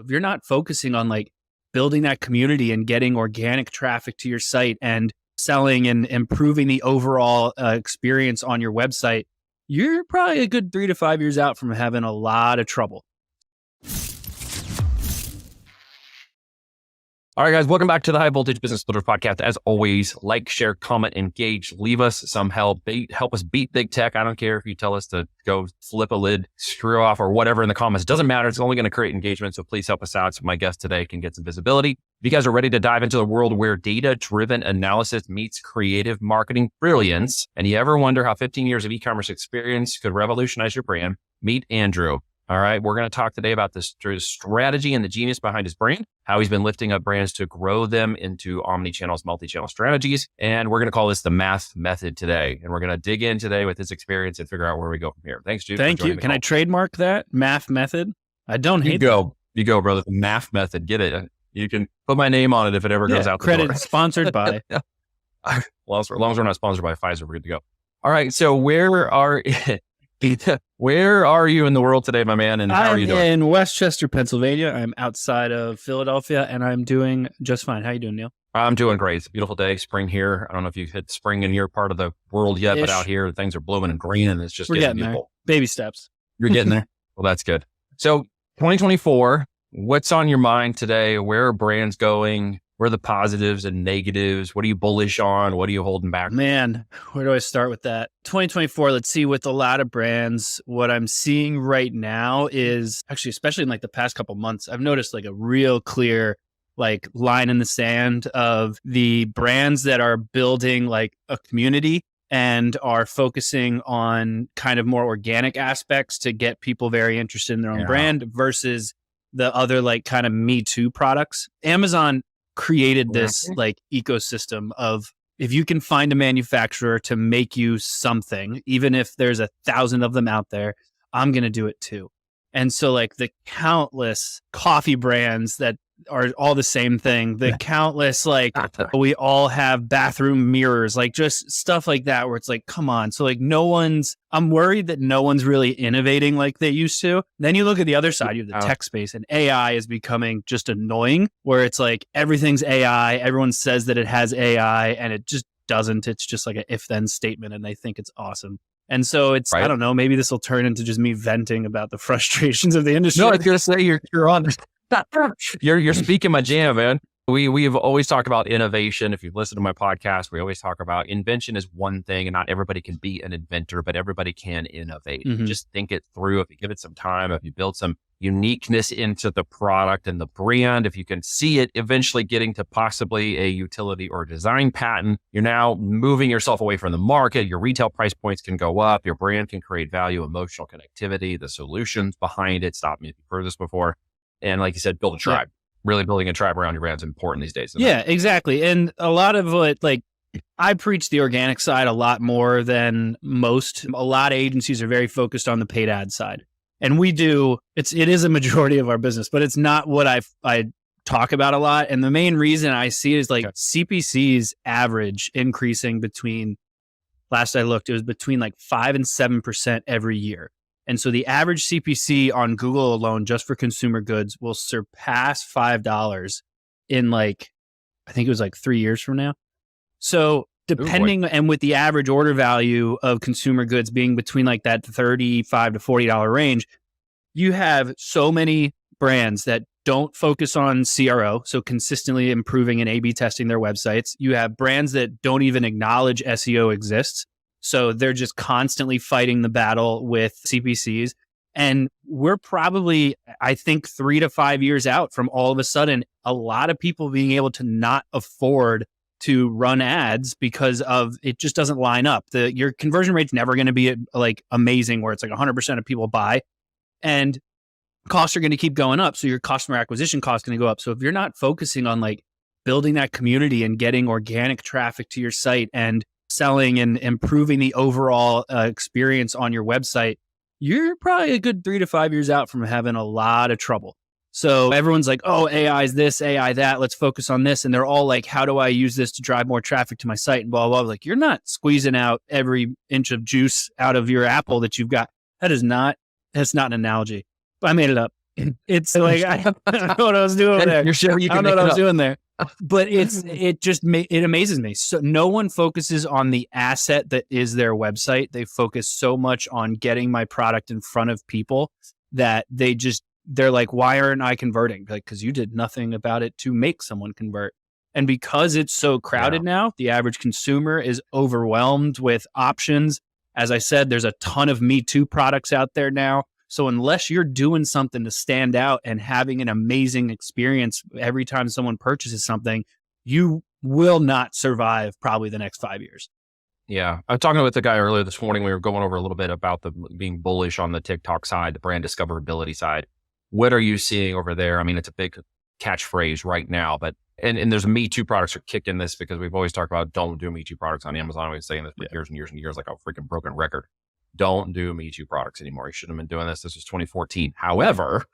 If you're not focusing on like building that community and getting organic traffic to your site and selling and improving the overall experience on your website, you're probably a good 3 to 5 years out from having a lot of trouble. All right, guys, welcome back to the High Voltage Business Builders Podcast. As always, like, share, comment, engage, leave us some help. Help us beat big tech. I don't care if you tell us to go flip a lid, screw off, or whatever in the comments. It doesn't matter. It's only going to create engagement. So please help us out so my guest today can get some visibility. If you guys are ready to dive into the world where data-driven analysis meets creative marketing brilliance, and you ever wonder how 15 years of e-commerce experience could revolutionize your brand, meet Andrew. All right, we're going to talk today about this strategy and the genius behind his brand, how he's been lifting up brands to grow them into omni-channels, multi-channel strategies. And we're going to call this the Maff method today. And we're going to dig in today with his experience and figure out where we go from here. Thanks, Jude. Thank you. Can I trademark that? Maff method? I don't hate that. You go, brother. The Maff method. Get it. You can put my name on it if it ever goes out the door. Credit sponsored by. Well, as long as we're not sponsored by Pfizer, we're good to go. All right. So where are you in the world today, my man? And how are you doing? I'm in Westchester, Pennsylvania. I'm outside of Philadelphia, and I'm doing just fine. How you doing, Neil? I'm doing great. It's a beautiful day. Spring here. I don't know if you've hit spring in your part of the world yet, but out here, things are blooming and green, and it's just getting beautiful. There. Baby steps. You're getting there? Well, that's good. So 2024, what's on your mind today? Where are brands going? Where are the positives and negatives? What are you bullish on? What are you holding back? Man, where do I start with that? 2024, let's see, with a lot of brands, what I'm seeing right now is actually, especially in like the past couple months, I've noticed like a real clear like line in the sand of the brands that are building like a community and are focusing on kind of more organic aspects to get people very interested in their own brand versus the other like kind of Me Too products. Amazon created this like ecosystem of if you can find a manufacturer to make you something, even if there's 1,000 of them out there, I'm going to do it too. And so like the countless coffee brands that are all the same thing, the countless, like we all have bathroom mirrors, like just stuff like that where it's like, come on. So like I'm worried that no one's really innovating like they used to. Then you look at the other side, you have the tech space, and AI is becoming just annoying where it's like everything's AI. Everyone says that it has AI and it just doesn't. It's just like an if-then statement, and they think it's awesome. And so it's, I don't know, maybe this will turn into just me venting about the frustrations of the industry. No, I was going to say you're on. You're speaking my jam, man. We've always talked about innovation. If you've listened to my podcast, we always talk about invention is one thing, and not everybody can be an inventor, but everybody can innovate. Just think it through. If you give it some time, if you build some uniqueness into the product and the brand, if you can see it eventually getting to possibly a utility or design patent, you're now moving yourself away from the market. Your retail price points can go up. Your brand can create value, emotional connectivity, the solutions behind it. Stop me if you've heard this before. And like you said, build a tribe. Really building a tribe around your brand is important these days. Yeah, exactly. And a lot of what, like, I preach the organic side a lot more than most. A lot of agencies are very focused on the paid ad side. And we do, it is a majority of our business, but it's not what I talk about a lot. And the main reason I see is like CPC's average increasing between, last I looked, it was between like 5 and 7% every year. And so the average CPC on Google alone, just for consumer goods, will surpass $5 in like, I think it was like 3 years from now. So depending, and with the average order value of consumer goods being between like that $35 to $40 range, you have so many brands that don't focus on CRO, so consistently improving and A/B testing their websites. You have brands that don't even acknowledge SEO exists. So they're just constantly fighting the battle with CPCs. And we're probably, I think, 3 to 5 years out from all of a sudden, a lot of people being able to not afford to run ads because of it just doesn't line up. Your conversion rate's never going to be like amazing where it's like 100% of people buy, and costs are going to keep going up. So your customer acquisition cost is going to go up. So if you're not focusing on like building that community and getting organic traffic to your site and selling and improving the overall experience on your website, you're probably a good 3 to 5 years out from having a lot of trouble. So everyone's like, oh, AI is this, AI that, let's focus on this. And they're all like, how do I use this to drive more traffic to my site and blah, blah, blah. Like, you're not squeezing out every inch of juice out of your apple that you've got. That's not an analogy, but I made it up. It's like, I don't know what I was doing there. Your show, you I can don't know make what I it was up. doing there. But it amazes me. So no one focuses on the asset that is their website. They focus so much on getting my product in front of people that they're like, why aren't I converting? Like, because you did nothing about it to make someone convert. And because it's so crowded now, the average consumer is overwhelmed with options. As I said, there's a ton of Me Too products out there now. So unless you're doing something to stand out and having an amazing experience every time someone purchases something, you will not survive probably the next 5 years. Yeah. I was talking with the guy earlier this morning. We were going over a little bit about being bullish on the TikTok side, the brand discoverability side. What are you seeing over there? I mean, it's a big catchphrase right now, but and there's Me Too products are kicking this because we've always talked about don't do Me Too products on Amazon. We've been saying this for years and years and years, like a freaking broken record. Don't do Me Too products anymore. You shouldn't have been doing this. This was 2014. However,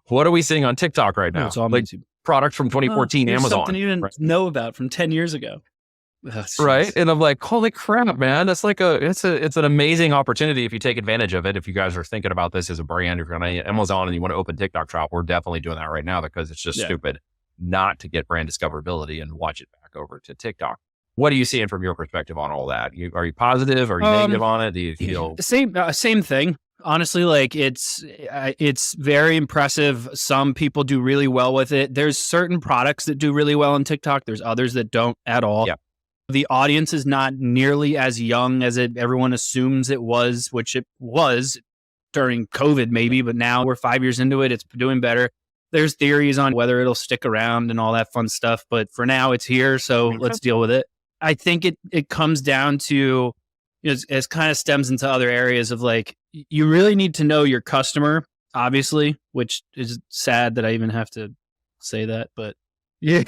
what are we seeing on TikTok right now? It's all like Me Too. products from 2014 Amazon. Something you didn't know about from 10 years ago. Right. And I'm like, holy crap, man. That's like it's an amazing opportunity if you take advantage of it. If you guys are thinking about this as a brand, if you're on Amazon and you want to open TikTok shop, we're definitely doing that right now because it's just stupid not to get brand discoverability and watch it back over to TikTok. What are you seeing from your perspective on all that? Are you positive? Are you negative on it? Do you feel same thing? Honestly, like it's very impressive. Some people do really well with it. There's certain products that do really well on TikTok. There's others that don't at all. Yeah. The audience is not nearly as young as everyone assumes it was, which it was during COVID maybe, but now we're 5 years into it. It's doing better. There's theories on whether it'll stick around and all that fun stuff, but for now it's here, so let's deal with it. I think it comes down to, it kind of stems into other areas of like, you really need to know your customer, obviously, which is sad that I even have to say that, but you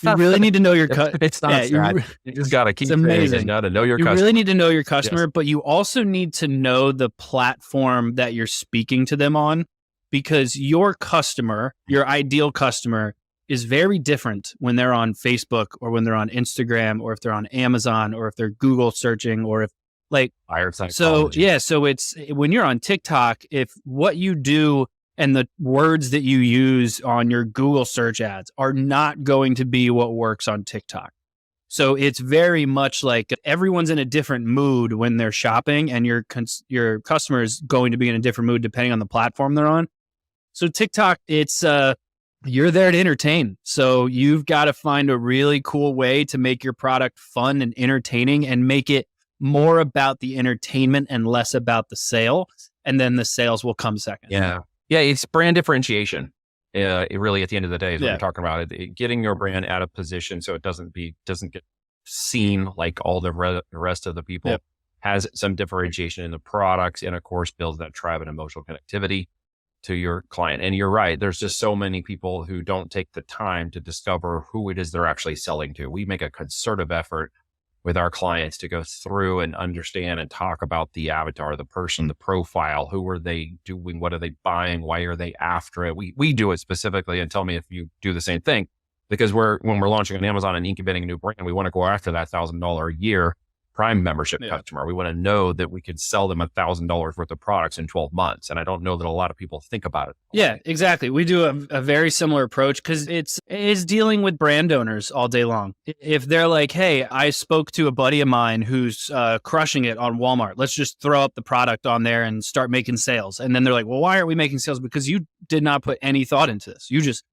really need to know your customer. It's not sad. You just got to keep amazing. You got to know your customer. You really need to know your customer, but you also need to know the platform that you're speaking to them on, because your customer, your ideal customer, is very different when they're on Facebook or when they're on Instagram or if they're on Amazon or if they're Google searching or if so it's when you're on TikTok, if what you do and the words that you use on your Google search ads are not going to be what works on TikTok. So it's very much like everyone's in a different mood when they're shopping, and your customer is going to be in a different mood depending on the platform they're on. So TikTok, it's you're there to entertain. So you've got to find a really cool way to make your product fun and entertaining and make it more about the entertainment and less about the sale. And then the sales will come second. Yeah. Yeah. It's brand differentiation. It really, at the end of the day, is what we're talking about. Getting your brand out of position so it doesn't get seen like all the rest of the people. Has some differentiation in the products, and of course builds that tribe and emotional connectivity to your client. And you're right. There's just so many people who don't take the time to discover who it is they're actually selling to. We make a concerted effort with our clients to go through and understand and talk about the avatar, the person, the profile. Who are they doing? What are they buying? Why are they after it? We do it specifically, and tell me if you do the same thing, because when we're launching on Amazon and incubating a new brand, we want to go after that $1,000 a year Prime membership customer. We want to know that we could sell them $1,000 worth of products in 12 months. And I don't know that a lot of people think about it. Yeah, exactly. We do a very similar approach because it's dealing with brand owners all day long. If they're like, hey, I spoke to a buddy of mine who's crushing it on Walmart. Let's just throw up the product on there and start making sales. And then they're like, well, why aren't we making sales? Because you did not put any thought into this. You just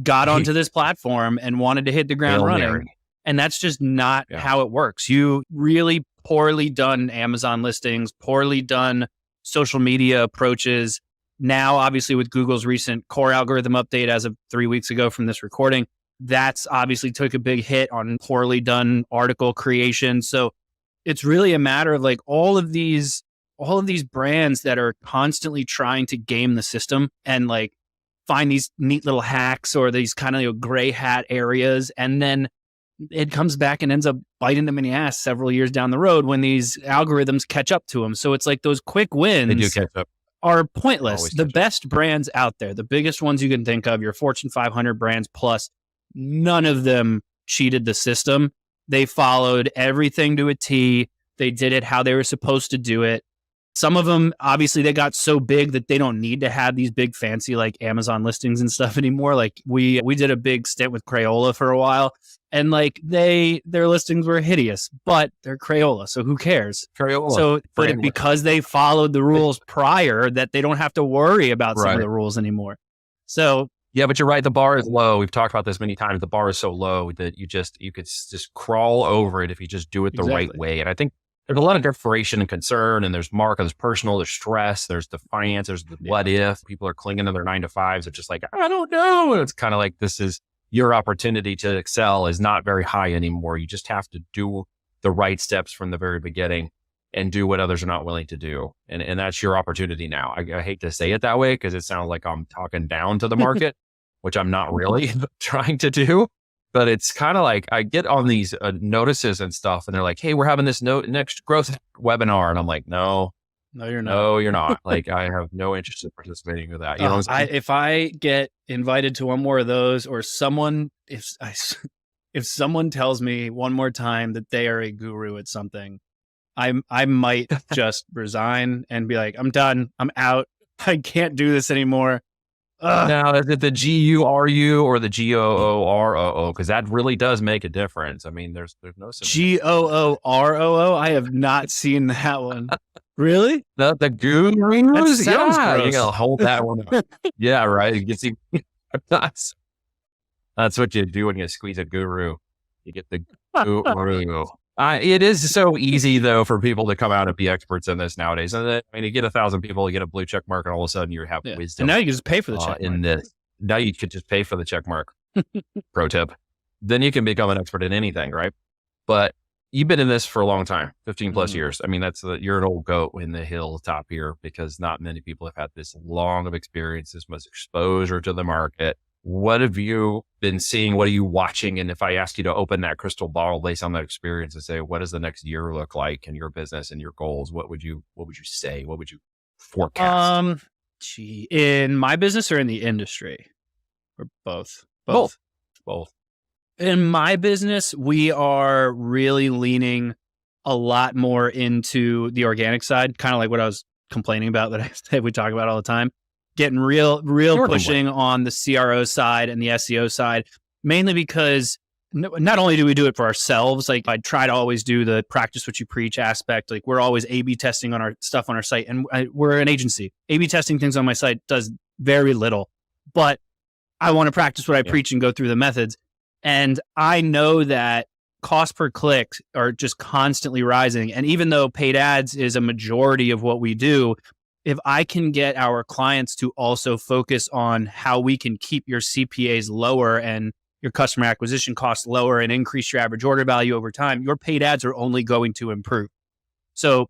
got onto this platform and wanted to hit the ground running. And that's just not how it works. You really poorly done Amazon listings, poorly done social media approaches. Now, obviously, with Google's recent core algorithm update as of 3 weeks ago from this recording, that's obviously took a big hit on poorly done article creation. So it's really a matter of like all of these brands that are constantly trying to game the system and like find these neat little hacks or these kind of gray hat areas. And then it comes back and ends up biting them in the ass several years down the road when these algorithms catch up to them. So it's like those quick wins they do catch up. Are pointless. The best brands out there, the biggest ones you can think of, your Fortune 500 brands plus, none of them cheated the system. They followed everything to a T. They did it how they were supposed to do it. Some of them, obviously, they got so big that they don't need to have these big fancy like Amazon listings and stuff anymore. Like we did a big stint with Crayola for a while, and like their listings were hideous, but they're Crayola, so who cares? Crayola. So, but because they followed the rules prior, that they don't have to worry about some of the rules anymore. So yeah, but you're right. The bar is low. We've talked about this many times. The bar is so low that you could just crawl over it if you just do it the right way. And I think there's a lot of desperation and concern, and there's there's personal, there's stress, there's the finance, there's the what if. People are clinging to their 9-to-5s. They're just like, I don't know. And it's kind of like, this is your opportunity to excel is not very high anymore. You just have to do the right steps from the very beginning and do what others are not willing to do. And that's your opportunity now. I hate to say it that way because it sounds like I'm talking down to the market, which I'm not really trying to do. But it's kind of like I get on these notices and stuff, and they're like, hey, we're having this next growth webinar. And I'm like, no, you're not. No, you're not. Like, I have no interest in participating with that. You know what I'm saying? If I get invited to one more of those, or someone, if someone tells me one more time that they are a guru at something, I might just resign and be like, I'm done. I'm out. I can't do this anymore. Now, is it the GURU or the GOOROO? Because that really does make a difference. I mean, there's no GOOROO. I have not seen that one. Really? The gurus? Yeah, you gotta hold that one up. Yeah, right. You can see that's what you do when you squeeze a guru. You get the guru. It is so easy though for people to come out and be experts in this nowadays. And then, I mean, you get 1,000 people, you get a blue check mark, and all of a sudden you have wisdom. And now you can just pay for the check mark. Now you could just pay for the check mark. Pro tip. Then you can become an expert in anything, right? But you've been in this for a long time, 15 plus years. I mean, you're an old goat in the hilltop here, because not many people have had this long of experience, this much exposure to the market. What have you been seeing? What are you watching? And if I ask you to open that crystal ball based on that experience and say, what does the next year look like in your business and your goals? What would you say? What would you forecast? In my business or in the industry? Or both? Both. In my business, we are really leaning a lot more into the organic side, kind of like what I was complaining about that I say we talk about all the time. Getting real pushing on the CRO side and the SEO side, mainly because not only do we do it for ourselves, like I try to always do the practice what you preach aspect. Like we're always A/B testing on our stuff on our site, and we're an agency. A/B testing things on my site does very little, but I want to practice what I preach and go through the methods. And I know that cost per click are just constantly rising. And even though paid ads is a majority of what we do, if I can get our clients to also focus on how we can keep your CPAs lower and your customer acquisition costs lower and increase your average order value over time, your paid ads are only going to improve. So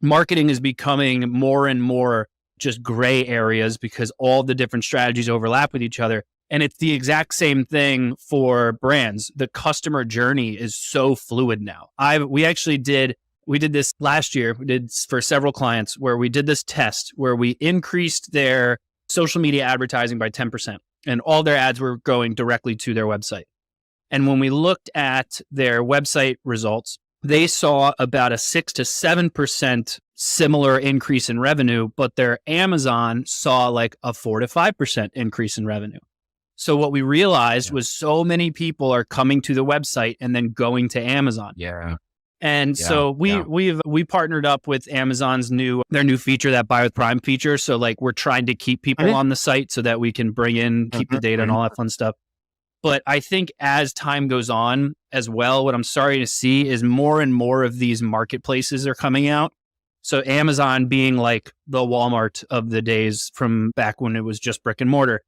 marketing is becoming more and more just gray areas because all the different strategies overlap with each other. And it's the exact same thing for brands. The customer journey is so fluid now. We did this last year. We did for several clients where we did this test where we increased their social media advertising by 10%, and all their ads were going directly to their website. And when we looked at their website results, they saw about a 6 to 7% similar increase in revenue, but their Amazon saw like a 4 to 5% increase in revenue. So what we realized was so many people are coming to the website and then going to Amazon. Yeah. And so we partnered up with Amazon's their new feature, that Buy with Prime feature. So like we're trying to keep people on the site so that we can keep the data and all that fun stuff. But I think as time goes on as well, what I'm starting to see is more and more of these marketplaces are coming out. So Amazon being like the Walmart of the days from back when it was just brick and mortar.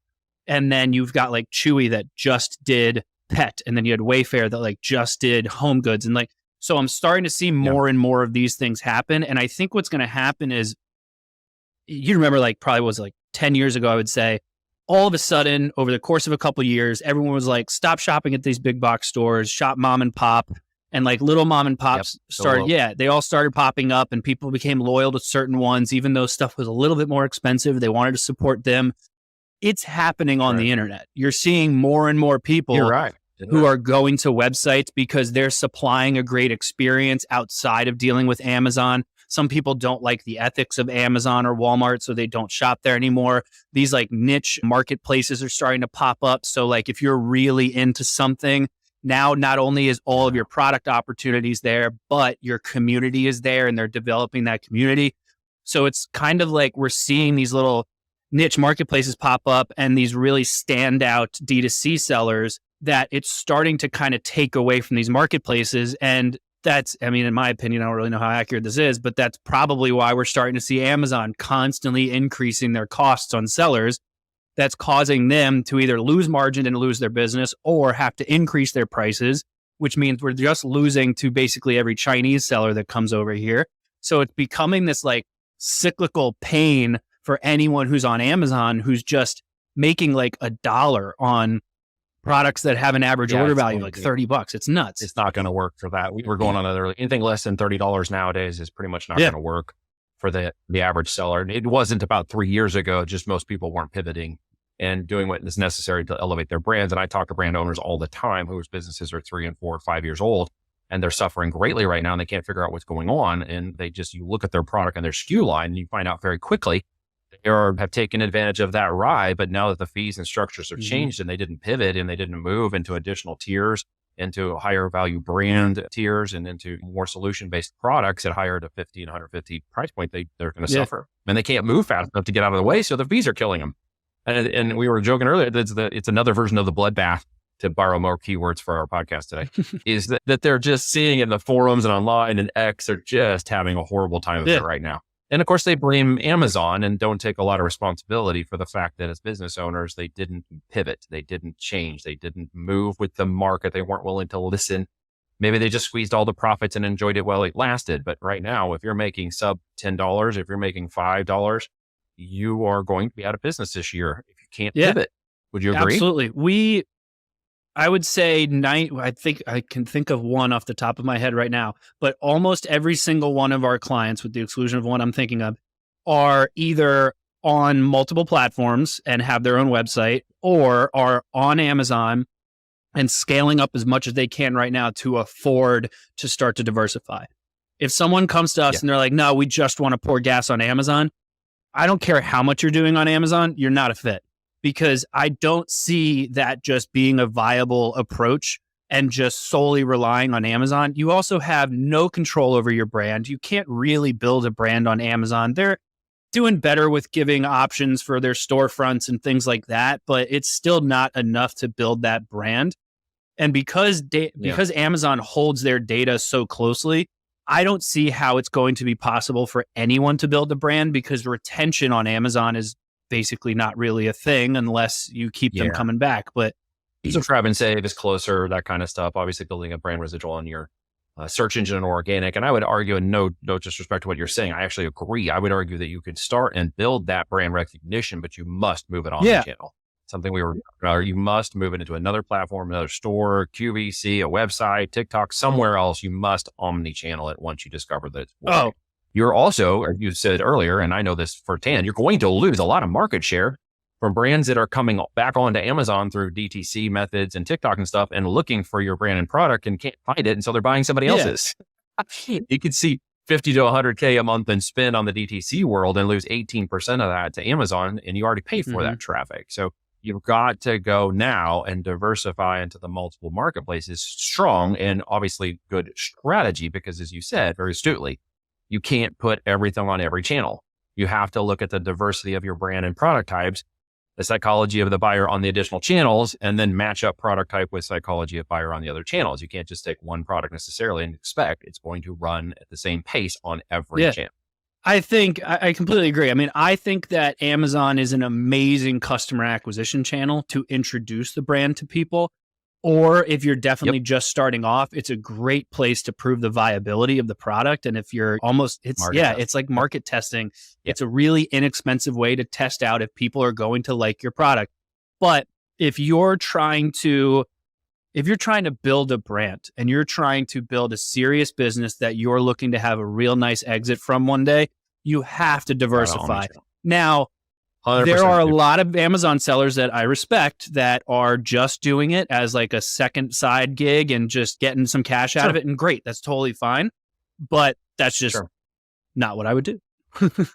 And then you've got like Chewy that just did pet. And then you had Wayfair that like just did home goods. And like, so I'm starting to see more and more of these things happen. And I think what's going to happen is, you remember like probably was like 10 years ago, I would say, all of a sudden over the course of a couple of years, everyone was like, stop shopping at these big box stores, shop mom and pop. And like little mom and pops they all started popping up, and people became loyal to certain ones, even though stuff was a little bit more expensive. They wanted to support them. It's happening on the internet. You're seeing more and more people who are going to websites because they're supplying a great experience outside of dealing with Amazon. Some people don't like the ethics of Amazon or Walmart, so they don't shop there anymore. These like niche marketplaces are starting to pop up. So like if you're really into something, now not only is all of your product opportunities there, but your community is there and they're developing that community. So it's kind of like we're seeing these little niche marketplaces pop up and these really standout D2C sellers that it's starting to kind of take away from these marketplaces. And that's, I mean, in my opinion, I don't really know how accurate this is, but that's probably why we're starting to see Amazon constantly increasing their costs on sellers. That's causing them to either lose margin and lose their business or have to increase their prices, which means we're just losing to basically every Chinese seller that comes over here. So it's becoming this like cyclical pain for anyone who's on Amazon who's just making like $1 on products that have an average order value like $30. It's nuts. It's not going to work for that. We were going on other, anything less than $30 nowadays is pretty much not going to work for the average seller. It wasn't about 3 years ago, just most people weren't pivoting and doing what is necessary to elevate their brands. And I talk to brand owners all the time whose businesses are 3 and 4 or 5 years old, and they're suffering greatly right now and they can't figure out what's going on. And you look at their product and their SKU line and you find out very quickly they have taken advantage of that ride. But now that the fees and structures have changed and they didn't pivot and they didn't move into additional tiers, into higher value brand tiers and into more solution-based products at higher to 50 and 150 price point, they're going to suffer. And they can't move fast enough to get out of the way. So the fees are killing them. And we were joking earlier, it's another version of the bloodbath, to borrow more keywords for our podcast today, is that they're just seeing in the forums and online, and X are just having a horrible time of it right now. And of course, they blame Amazon and don't take a lot of responsibility for the fact that as business owners, they didn't pivot. They didn't change. They didn't move with the market. They weren't willing to listen. Maybe they just squeezed all the profits and enjoyed it while it lasted. But right now, if you're making sub $10, if you're making $5, you are going to be out of business this year if you can't pivot. Would you agree? Absolutely. I would say I think I can think of one off the top of my head right now, but almost every single one of our clients, with the exclusion of one I'm thinking of, are either on multiple platforms and have their own website, or are on Amazon and scaling up as much as they can right now to afford to start to diversify. If someone comes to us and they're like, no, we just want to pour gas on Amazon, I don't care how much you're doing on Amazon, you're not a fit. Because I don't see that just being a viable approach and just solely relying on Amazon. You also have no control over your brand. You can't really build a brand on Amazon. They're doing better with giving options for their storefronts and things like that, but it's still not enough to build that brand. And because Amazon holds their data so closely, I don't see how it's going to be possible for anyone to build a brand, because retention on Amazon is basically not really a thing unless you keep them coming back. But subscribe and save is closer, that kind of stuff. Obviously, building a brand residual on your search engine and organic. And I would argue, and no disrespect to what you're saying, I actually agree. I would argue that you could start and build that brand recognition, but you must move it on the channel. Something we were talking about, you must move it into another platform, another store, QVC, a website, TikTok, somewhere else. You must omni-channel it once you discover that it's working. You're also, as you said earlier, and I know this firsthand, you're going to lose a lot of market share from brands that are coming back onto Amazon through DTC methods and TikTok and stuff and looking for your brand and product and can't find it. And so they're buying somebody else's. You could see 50 to 100K a month in spend on the DTC world and lose 18% of that to Amazon. And you already paid for that traffic. So you've got to go now and diversify into the multiple marketplaces. Strong and obviously good strategy, because as you said very astutely, you can't put everything on every channel. You have to look at the diversity of your brand and product types, the psychology of the buyer on the additional channels, and then match up product type with psychology of buyer on the other channels. You can't just take one product necessarily and expect it's going to run at the same pace on every channel. I think I completely agree. I mean, I think that Amazon is an amazing customer acquisition channel to introduce the brand to people. Or if you're definitely just starting off, it's a great place to prove the viability of the product. And if you're it's like market testing. It's a really inexpensive way to test out if people are going to like your product. But if you're trying to build a brand and you're trying to build a serious business that you're looking to have a real nice exit from one day, you have to diversify. Now, 100%. There are a lot of Amazon sellers that I respect that are just doing it as like a second side gig and just getting some cash out of it. And great, that's totally fine. But that's just not what I would do.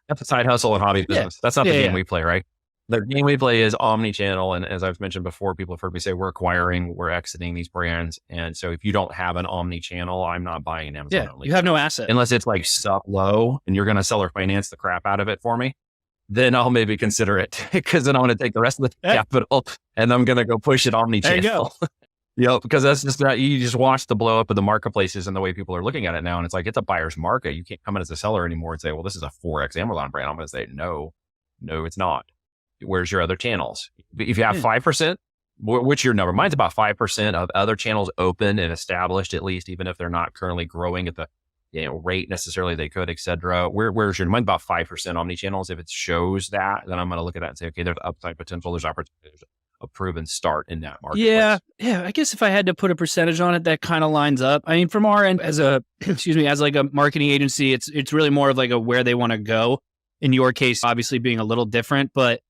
That's a side hustle and hobby business. That's not the game we play, right? The game we play is omni-channel. And as I've mentioned before, people have heard me say we're acquiring, we're exiting these brands. And so if you don't have an omni-channel, I'm not buying an Amazon only. You have no asset. Unless it's like sub low and you're going to sell or finance the crap out of it for me, then I'll maybe consider it, because then I'm going to take the rest of the capital and I'm going to go push it omni-channel. There you go. Because that's just not, you just watch the blow up of the marketplaces and the way people are looking at it now. And it's like, it's a buyer's market. You can't come in as a seller anymore and say, well, this is a 4X Amazon brand. I'm going to say, no, it's not. Where's your other channels? If you have 5%, what's your number? Mine's about 5% of other channels open and established, at least, even if they're not currently growing at the rate necessarily they could, et cetera. Where's your, mine's about 5% omni-channels. If it shows that, then I'm going to look at that and say, okay, there's upside potential. There's opportunity. A proven start in that marketplace. Yeah. I guess if I had to put a percentage on it, that kind of lines up. I mean, from our end as a, as like a marketing agency, it's really more of like a where they want to go. In your case, obviously being a little different, but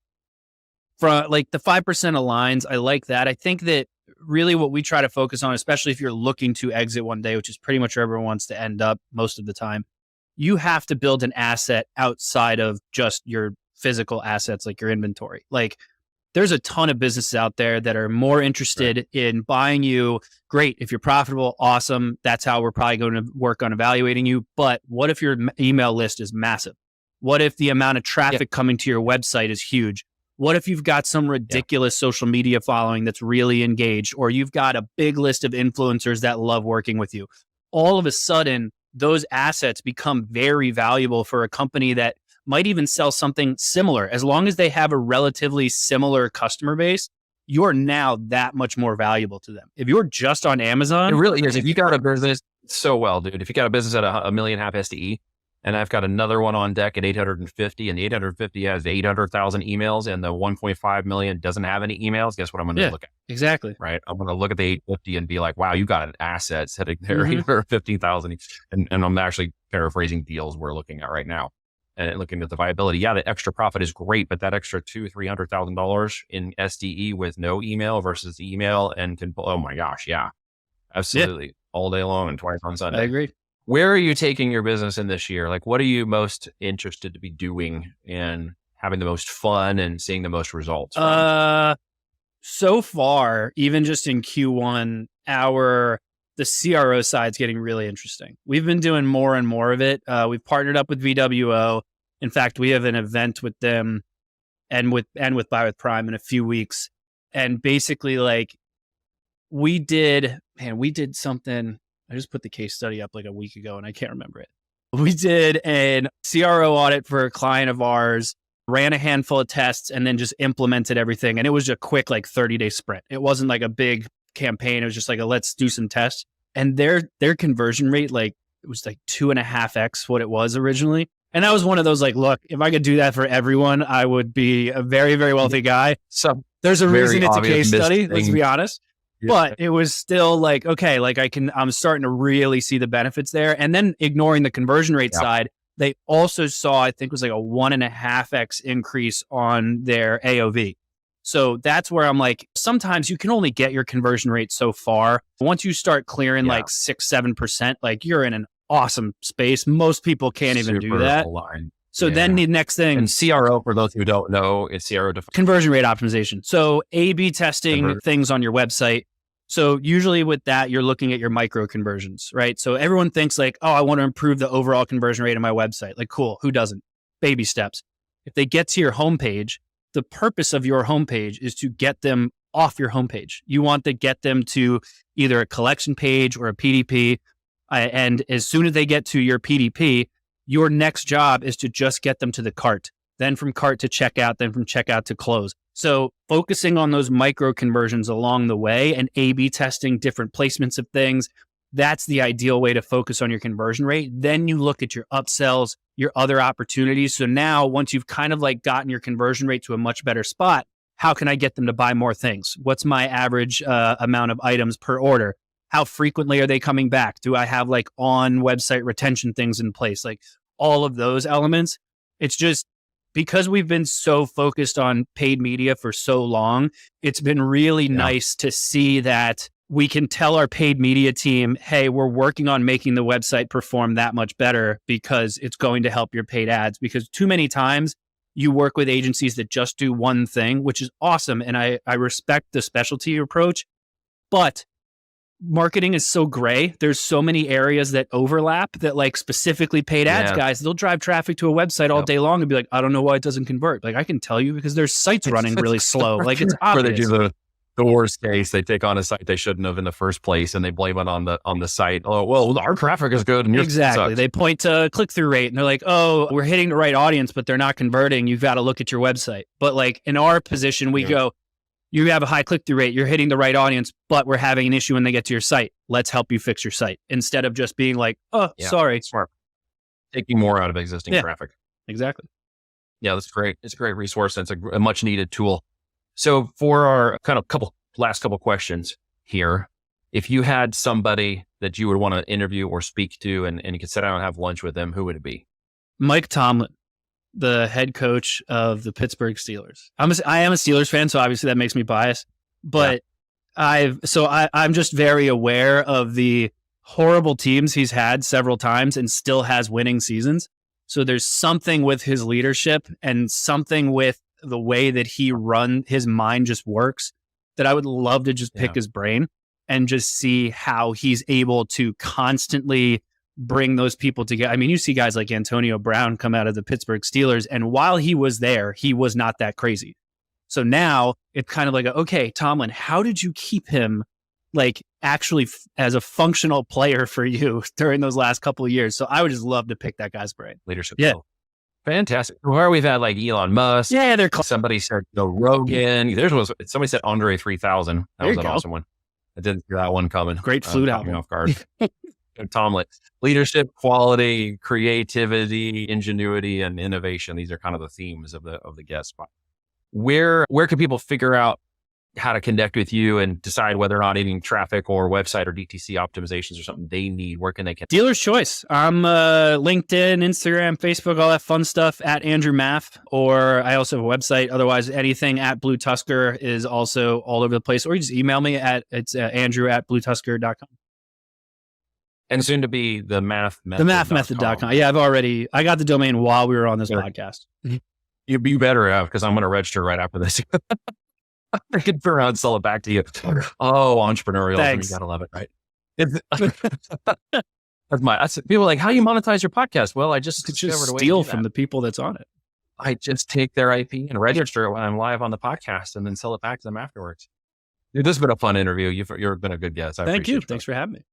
from like the 5% aligns, I like that. I think that really what we try to focus on, especially if you're looking to exit one day, which is pretty much where everyone wants to end up most of the time, you have to build an asset outside of just your physical assets, like your inventory. Like, there's a ton of businesses out there that are more interested in buying you. Great. If you're profitable, awesome. That's how we're probably going to work on evaluating you. But what if your email list is massive? What if the amount of traffic coming to your website is huge? What if you've got some ridiculous social media following that's really engaged, or you've got a big list of influencers that love working with you? All of a sudden, those assets become very valuable for a company that might even sell something similar. As long as they have a relatively similar customer base, you're now that much more valuable to them. If you're just on Amazon. It really is. If you got a business dude, if you got a business at a 1.5 million SDE, and I've got another one on deck at 850, and the 850 has 800,000 emails, and the 1.5 million doesn't have any emails, guess what I'm going to look at? Exactly. Right. I'm going to look at the 850 and be like, wow, you got an asset sitting there, 850,000. And I'm actually paraphrasing deals we're looking at right now. And looking at the viability, the extra profit is great, but that extra $200,000-$300,000 in SDE with no email versus email oh my gosh, absolutely, all day long and twice on Sunday. I agree. Where are you taking your business in this year? Like, what are you most interested to be doing and having the most fun and seeing the most results from? So far, even just in Q1, the CRO side's getting really interesting. We've been doing more and more of it. We've partnered up with VWO. In fact, we have an event with them and with Buy with Prime in a few weeks. And basically, like, we did something. I just put the case study up like a week ago and I can't remember it. We did a CRO audit for a client of ours, ran a handful of tests, and then just implemented everything. And it was a quick, like, 30-day sprint. It wasn't like a big campaign. It was just like let's do some tests. And their conversion rate, like, it was like 2.5x what it was originally. And that was one of those, like, look, if I could do that for everyone, I would be a very, very wealthy guy. So there's a reason it's a case study, let's be honest. Yeah. But it was still like, okay, like I'm starting to really see the benefits there. And then ignoring the conversion rate side, they also saw, I think it was like a 1.5x increase on their AOV. So that's where I'm like, sometimes you can only get your conversion rate so far. Once you start clearing like 6-7%, like, you're in an awesome space. Most people can't even do that. Aligned. So then the next thing. And CRO, for those who don't know, is CRO conversion rate optimization. So A/B testing things on your website. So usually with that, you're looking at your micro conversions, right? So everyone thinks like, oh, I want to improve the overall conversion rate of my website. Like, cool. Who doesn't? Baby steps. If they get to your homepage, the purpose of your homepage is to get them off your homepage. You want to get them to either a collection page or a PDP. And as soon as they get to your PDP, your next job is to just get them to the cart, then from cart to checkout, then from checkout to close. So focusing on those micro conversions along the way and A/B testing different placements of things, that's the ideal way to focus on your conversion rate. Then you look at your upsells, your other opportunities. So now once you've kind of like gotten your conversion rate to a much better spot, how can I get them to buy more things? What's my average amount of items per order? How frequently are they coming back? Do I have like on website retention things in place? Like all of those elements. It's just because we've been so focused on paid media for so long, it's been really nice to see that we can tell our paid media team, hey, we're working on making the website perform that much better because it's going to help your paid ads. Because too many times you work with agencies that just do one thing, which is awesome. And I respect the specialty approach, but marketing is so gray. There's so many areas that overlap that like specifically paid ads guys, they'll drive traffic to a website all day long and be like, I don't know why it doesn't convert. Like I can tell you because their site's running really slow. Like it's obvious. Where they do the worst case, they take on a site they shouldn't have in the first place and they blame it on the site. Oh, well, our traffic is good. And exactly. They point to click-through rate and they're like, oh, we're hitting the right audience, but they're not converting. You've got to look at your website. But like in our position, we go, you have a high click-through rate, you're hitting the right audience, but we're having an issue when they get to your site. Let's help you fix your site. Instead of just being like, oh, sorry. Smart. Taking more out of existing traffic. Exactly. Yeah, that's great. It's a great resource. And it's a much needed tool. So for our kind of last couple questions here, if you had somebody that you would want to interview or speak to and you could sit down and have lunch with them, who would it be? Mike Tomlin, the head coach of the Pittsburgh Steelers. I am a Steelers fan, so obviously that makes me biased. But I'm just very aware of the horrible teams he's had several times and still has winning seasons. So there's something with his leadership and something with the way that his mind just works that I would love to just pick his brain and just see how he's able to constantly bring those people together. I mean, you see guys like Antonio Brown come out of the Pittsburgh Steelers, and while he was there, he was not that crazy. So now it's kind of like, okay, Tomlin, how did you keep him like actually as a functional player for you during those last couple of years? So I would just love to pick that guy's brain. Leadership. Yeah. Fantastic. Where we've had like Elon Musk. Yeah, somebody said Rogan. Somebody said Andre 3000. That was an awesome one. I didn't hear that one coming. Great flute album. Off guard. Tomlin. Leadership, quality, creativity, ingenuity, and innovation. These are kind of the themes of the guest spot. Where can people figure out how to connect with you and decide whether or not any traffic or website or DTC optimizations or something they need? Where can they connect? Dealer's choice. I'm LinkedIn, Instagram, Facebook, all that fun stuff at Andrew Maff, or I also have a website. Otherwise, anything at BlueTuskr is also all over the place. Or you just email me it's Andrew@BlueTuskr.com. And soon to be the Maff Method. The MaffMethod.com. Yeah, I got the domain while we were on this podcast. You better have, because I'm going to register right after this. I could turn around and sell it back to you. Oh, entrepreneurial. Thanks. You gotta love it, right? People are like, how do you monetize your podcast? Well, I just steal from the people that's on it. I just take their IP and register it when I'm live on the podcast and then sell it back to them afterwards. Dude, this has been a fun interview. You've been a good guest. Thank you. Thanks for having me.